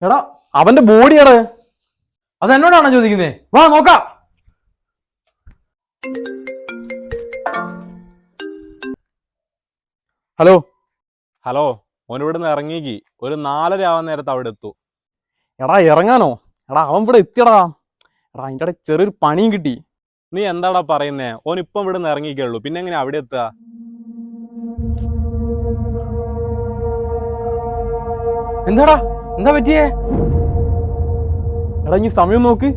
എടാ അവന്റെ ബോഡിയാണ്. അത് എന്നോടാണോ ചോദിക്കുന്നേ? വാ നോക്കാം. ഹലോ ഹലോ, ഓനിവിടുന്ന് ഇറങ്ങിക്ക് ഒരു 4:30 ആവാൻ നേരത്ത് അവിടെ എത്തൂ. എടാ ഇറങ്ങാനോ? എടാ അവൻ ഇവിടെ എത്തിയടാ. എടാ അതിൻ്റെ ഇടയിൽ ചെറിയൊരു പണിയും കിട്ടി. നീ എന്താടാ പറയുന്നേ? ഓൻ ഇപ്പം ഇവിടുന്ന് ഇറങ്ങിക്കുള്ളൂ, പിന്നെ എങ്ങനെ അവിടെ എത്തുക? എന്താടാ എന്താ പറ്റിയേ? എടാ ഇനി സമയം നോക്ക്.